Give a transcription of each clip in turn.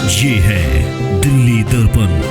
ये है दिल्ली दर्पण।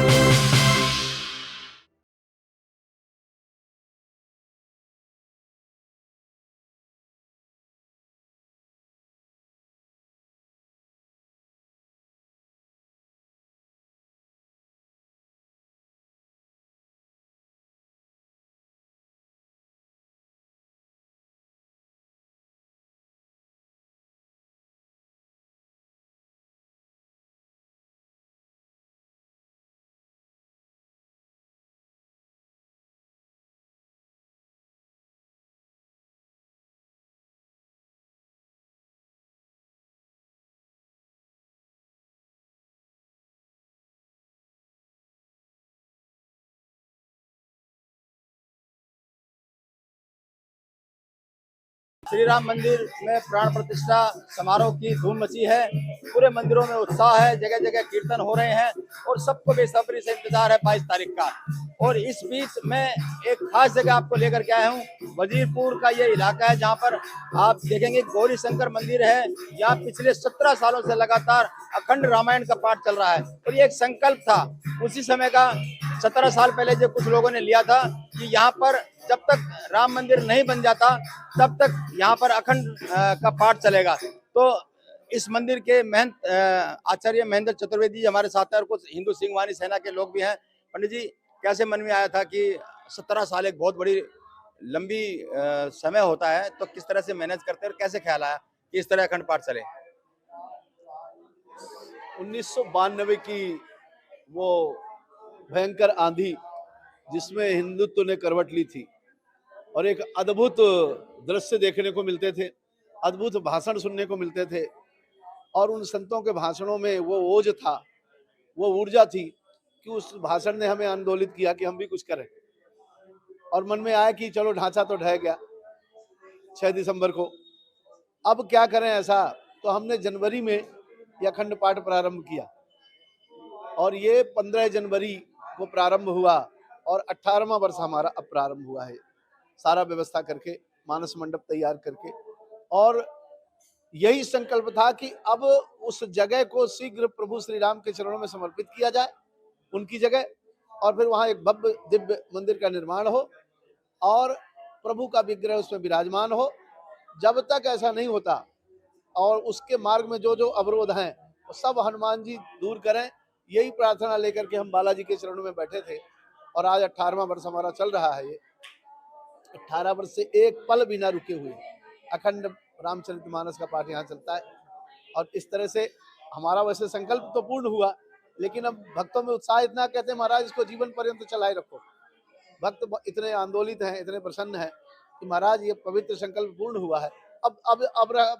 श्री राम मंदिर में प्राण प्रतिष्ठा समारोह की धूम मची है। पूरे मंदिरों में उत्साह है, जगह जगह कीर्तन हो रहे हैं और सबको बेसब्री से इंतजार है 22 तारीख का। और इस बीच मैं एक खास जगह आपको लेकर के आया हूँ। वजीरपुर का ये इलाका है जहाँ पर आप देखेंगे गौरी शंकर मंदिर है। यहाँ पिछले 17 सालों से लगातार अखंड रामायण का पाठ चल रहा है और ये एक संकल्प था उसी समय का। 17 साल पहले जो कुछ लोगों ने लिया था कि यहाँ पर जब तक राम मंदिर नहीं बन जाता तब तक यहाँ पर अखंड का पाठ चलेगा। तो इस मंदिर के महंत आचार्य महेंद्र चतुर्वेदी जी हमारे साथ हैं और कुछ हिंदू सिंहवानी सेना के लोग भी हैं। पंडित जी, कैसे मन में आया था कि 17 साल एक बहुत बड़ी लंबी समय होता है, तो किस तरह से मैनेज करते हैं और कैसे ख्याल आया कि इस तरह अखंड पाठ चले? 1992 की वो भयंकर आंधी जिसमें हिंदुत्व ने करवट ली थी और एक अद्भुत दृश्य देखने को मिलते थे, अद्भुत भाषण सुनने को मिलते थे और उन संतों के भाषणों में वो ओज था, वो ऊर्जा थी कि उस भाषण ने हमें आंदोलित किया कि हम भी कुछ करें। और मन में आया कि चलो ढांचा तो ढह गया 6 दिसंबर को, अब क्या करें ऐसा। तो हमने जनवरी में यह अखंड पाठ प्रारंभ किया और ये 15 जनवरी को प्रारंभ हुआ और 18वां वर्ष हमारा अब प्रारंभ हुआ है, सारा व्यवस्था करके, मानस मंडप तैयार करके। और यही संकल्प था कि अब उस जगह को शीघ्र प्रभु श्री राम के चरणों में समर्पित किया जाए, उनकी जगह, और फिर वहां एक भव्य दिव्य मंदिर का निर्माण हो और प्रभु का विग्रह उसमें विराजमान हो। जब तक ऐसा नहीं होता और उसके मार्ग में जो जो अवरोध हैं वो सब हनुमान जी दूर करें, यही प्रार्थना लेकर के हम बालाजी के चरणों में बैठे थे। और आज 18वां वर्ष हमारा चल रहा है। ये 18 वर्ष से एक पल भी ना रुके हुए अखंड रामचरितमानस का पाठ यहाँ चलता है। और इस तरह से हमारा वैसे संकल्प तो पूर्ण हुआ, लेकिन अब भक्तों में उत्साह इतना, कहते हैं महाराज इसको जीवन पर्यंत चलाए रखो। भक्त इतने आंदोलित हैं, इतने प्रसन्न हैं कि महाराज ये पवित्र संकल्प पूर्ण हुआ है। अब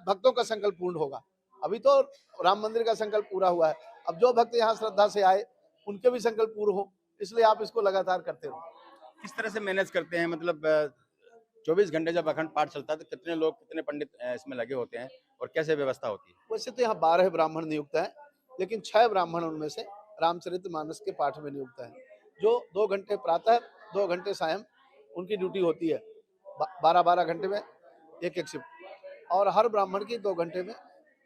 भक्तों का संकल्प पूर्ण होगा। अभी तो राम मंदिर का संकल्प पूरा हुआ है, अब जो भक्त यहाँ श्रद्धा से आए उनके भी संकल्प पूर्ण हो, इसलिए आप इसको लगातार करते रहो। किस तरह से मैनेज करते हैं? मतलब 24 घंटे जब अखंड पाठ चलता है तो कितने लोग, कितने पंडित इसमें लगे होते हैं और कैसे व्यवस्था होती है? वैसे तो यहाँ 12 ब्राह्मण नियुक्त हैं, लेकिन 6 ब्राह्मण उनमें से रामचरितमानस के पाठ में नियुक्त हैं, जो 2 घंटे प्रातः 2 घंटे सायं उनकी ड्यूटी होती है। 12-12 घंटे में एक एक शिफ्ट, और हर ब्राह्मण की 2 घंटे में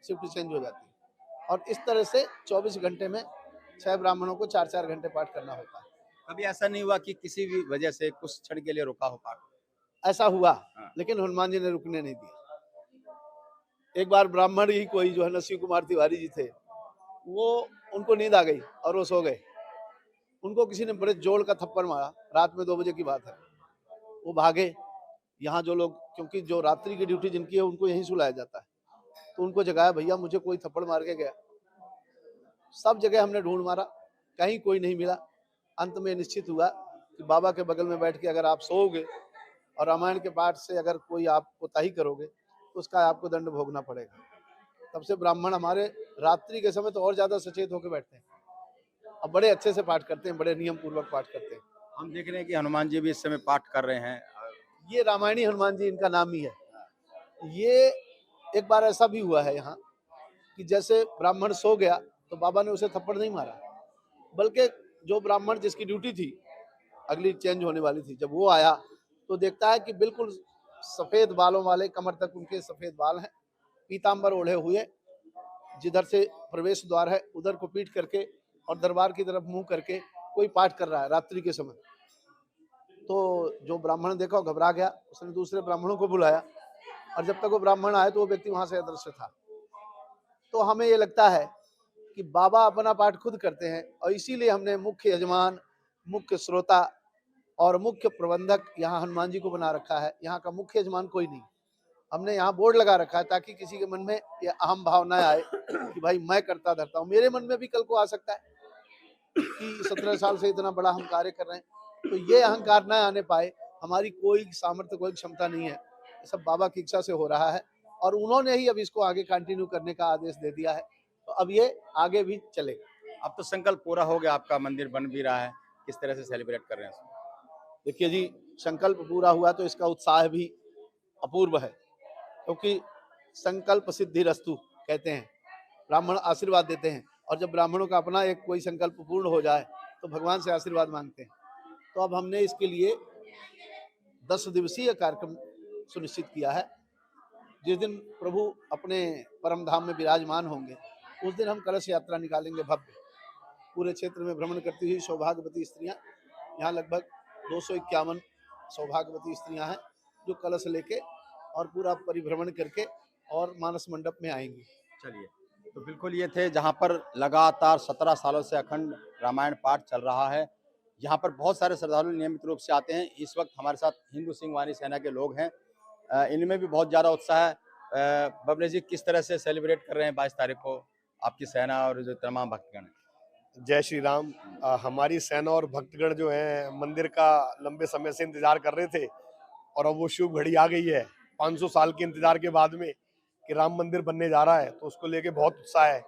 शिफ्ट चेंज हो जाती है। और इस तरह से 24 घंटे में 6 ब्राह्मणों को 4-4 घंटे पाठ करना होता है। कभी ऐसा नहीं हुआ कि किसी भी वजह से कुछ क्षण के लिए रुका हो पाठ? ऐसा हुआ, हाँ। लेकिन हनुमान जी ने रुकने नहीं दिया। एक बार ब्राह्मण ही कोई जो है न, शिव कुमार तिवारी जी थे, वो उनको नींद आ गई और वो सो गए। उनको किसी ने बड़े जोर का थप्पड़ मारा, रात में 2 बजे की बात है। वो भागे, यहाँ जो लोग, क्योंकि जो रात्रि की ड्यूटी जिनकी है उनको यहीं सुलाया जाता है, तो उनको जगाया, भैया मुझे कोई थप्पड़ मार के गया। सब जगह हमने ढूंढ मारा, कहीं कोई नहीं मिला। अंत में निश्चित हुआ कि बाबा के बगल में बैठ के अगर आप सोओगे और रामायण के पाठ से अगर कोई आप कोताही करोगे तो उसका आपको दंड भोगना पड़ेगा। तब से ब्राह्मण हमारे रात्रि के समय तो और ज्यादा सचेत होकर बैठते हैं, अब बड़े अच्छे से पाठ करते हैं, बड़े नियम पूर्वक पाठ करते हैं। हम देख रहे हैं कि हनुमान जी भी इस समय पाठ कर रहे हैं। ये रामायणी हनुमान जी इनका नाम ही है। ये एक बार ऐसा भी हुआ है यहाँ कि जैसे ब्राह्मण सो गया तो बाबा ने उसे थप्पड़ नहीं मारा, बल्कि जो ब्राह्मण जिसकी ड्यूटी थी अगली चेंज होने वाली थी, जब वो आया तो देखता है कि बिल्कुल सफेद बालों वाले, कमर तक उनके सफेद बाल हैं, पीतांबर ओढ़े हुए, जिधर से प्रवेश द्वार है उधर को पीट करके और दरबार की तरफ मुंह करके कोई पाठ कर रहा है रात्रि के समय। तो जो ब्राह्मण देखा वो घबरा गया, उसने दूसरे ब्राह्मणों को बुलाया और जब तक वो ब्राह्मण आए तो वो व्यक्ति वहां से अदृश्य था। तो हमें ये लगता है कि बाबा अपना पाठ खुद करते हैं और इसीलिए हमने मुख्य यजमान, मुख्य श्रोता और मुख्य प्रबंधक यहाँ हनुमान जी को बना रखा है। यहाँ का मुख्य यजमान कोई नहीं, हमने यहाँ बोर्ड लगा रखा है ताकि किसी के मन में ये अहम भाव न आए कि भाई मैं करता धरता हूँ। मेरे मन में भी कल को आ सकता है कि 17 साल से इतना बड़ा हम कार्य कर रहे हैं, तो ये अहंकार न आने पाए। हमारी कोई सामर्थ्य, कोई क्षमता नहीं है, ये सब बाबा की इच्छा से हो रहा है और उन्होंने ही अब इसको आगे कंटिन्यू करने का आदेश दे दिया है, तो अब ये आगे भी चलेगा। अब तो संकल्प पूरा हो गया, आपका मंदिर बन भी रहा है, किस तरह से सेलिब्रेट कर रहे हैं? देखिए जी, संकल्प पूरा हुआ तो इसका उत्साह भी अपूर्व है, क्योंकि संकल्प सिद्धिरस्तु कहते हैं, ब्राह्मण आशीर्वाद देते हैं और जब ब्राह्मणों का अपना एक कोई संकल्प पूर्ण हो जाए तो भगवान से आशीर्वाद मांगते हैं। तो अब हमने इसके लिए 10 दिवसीय कार्यक्रम सुनिश्चित किया है। जिस दिन प्रभु अपने परम धाम में विराजमान होंगे उस दिन हम कलश यात्रा निकालेंगे भव्य। पूरे क्षेत्र में भ्रमण करती हुई सौभाग्यवती स्त्रियां, यहाँ लगभग 251 सौभाग्यवती स्त्रियां हैं जो कलश लेके और पूरा परिभ्रमण करके और मानस मंडप में आएंगी। चलिए, तो बिल्कुल ये थे जहाँ पर लगातार 17 सालों से अखंड रामायण पाठ चल रहा है। यहाँ पर बहुत सारे श्रद्धालु नियमित रूप से आते हैं। इस वक्त हमारे साथ हिंदू सिंह वाणी सेना के लोग हैं, इनमें भी बहुत ज़्यादा उत्साह है। बबले जी, किस तरह से सेलिब्रेट कर रहे हैं 22 तारीख को आपकी सेना और जो तमाम भक्तगण? जय श्री राम। हमारी सेना और भक्तगण जो हैं मंदिर का लंबे समय से इंतजार कर रहे थे और अब वो शुभ घड़ी आ गई है 500 साल के इंतजार के बाद में कि राम मंदिर बनने जा रहा है, तो उसको लेके बहुत उत्साह है।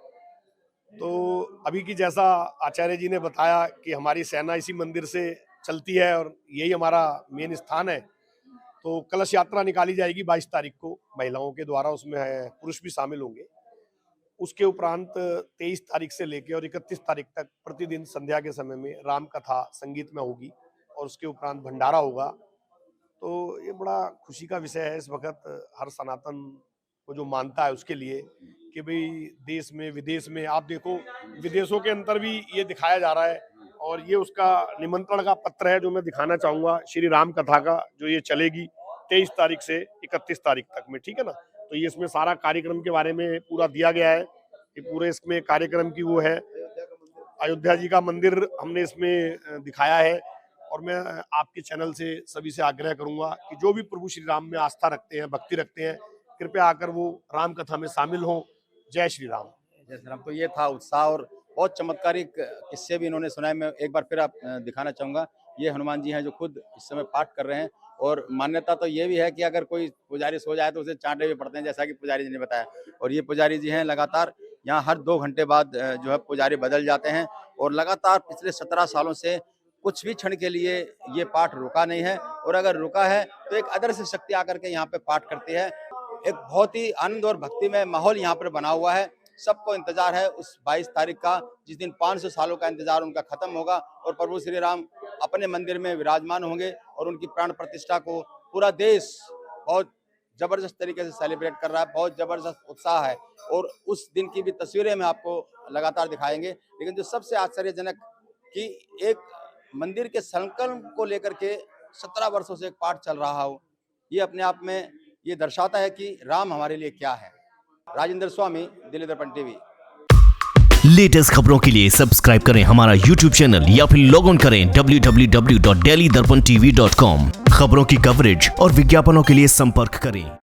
तो अभी की जैसा आचार्य जी ने बताया कि हमारी सेना इसी मंदिर से चलती है और यही हमारा मेन स्थान है, तो कलश यात्रा निकाली जाएगी 22 तारीख को महिलाओं के द्वारा, उसमें पुरुष भी शामिल होंगे। उसके उपरांत 23 तारीख से लेकर और 31 तारीख तक प्रतिदिन संध्या के समय में राम कथा संगीत में होगी और उसके उपरांत भंडारा होगा। तो ये बड़ा खुशी का विषय है इस वक्त हर सनातन को जो मानता है उसके लिए कि भाई देश में विदेश में, आप देखो विदेशों के अंदर भी ये दिखाया जा रहा है और ये उसका निमंत्रण का पत्र है जो मैं दिखाना चाहूँगा श्री राम कथा का, जो ये चलेगी 23 तारीख से 31 तारीख तक में, ठीक है ना। तो ये इसमें सारा कार्यक्रम के बारे में पूरा दिया गया है कि पूरे इसमें कार्यक्रम की वो है, अयोध्या जी का मंदिर हमने इसमें दिखाया है। और मैं आपके चैनल से सभी से आग्रह करूंगा कि जो भी प्रभु श्री राम में आस्था रखते हैं, भक्ति रखते हैं, कृपया आकर वो राम कथा में शामिल हों। जय श्री राम। जय श्री राम। तो ये था उत्साह और बहुत चमत्कारिक किस्से भी इन्होंने सुनाए। मैं एक बार फिर आप दिखाना चाहूँगा, ये हनुमान जी हैं जो खुद इस समय पाठ कर रहे हैं और मान्यता तो ये भी है कि अगर कोई पुजारी सो जाए तो उसे चांटे भी पड़ते हैं, जैसा कि पुजारी जी ने बताया। और ये पुजारी जी हैं लगातार यहाँ हर 2 घंटे बाद जो है पुजारी बदल जाते हैं और लगातार पिछले 17 सालों से कुछ भी क्षण के लिए ये पाठ रुका नहीं है और अगर रुका है तो एक अदृश्य शक्ति आकर के यहाँ पे पाठ करती है। एक बहुत ही आनंद और भक्तिमय माहौल यहाँ पर बना हुआ है। सबको इंतजार है उस 22 तारीख का, जिस दिन 500 सालों का इंतजार उनका खत्म होगा और प्रभु श्री राम अपने मंदिर में विराजमान होंगे और उनकी प्राण प्रतिष्ठा को पूरा देश बहुत जबरदस्त तरीके से सेलिब्रेट कर रहा है। बहुत जबरदस्त उत्साह है और उस दिन की भी तस्वीरें हम आपको लगातार दिखाएंगे। लेकिन जो सबसे आश्चर्यजनक कि एक मंदिर के संकल्प को लेकर के 17 वर्षों से एक पाठ चल रहा हो, ये अपने आप में ये दर्शाता है कि राम हमारे लिए क्या है। राजेंद्र स्वामी, दिल्ली दर्पण टीवी। लेटेस्ट खबरों के लिए सब्सक्राइब करें हमारा YouTube चैनल या फिर लॉग ऑन करें www.delhidarpantv.com। खबरों की कवरेज और विज्ञापनों के लिए संपर्क करें।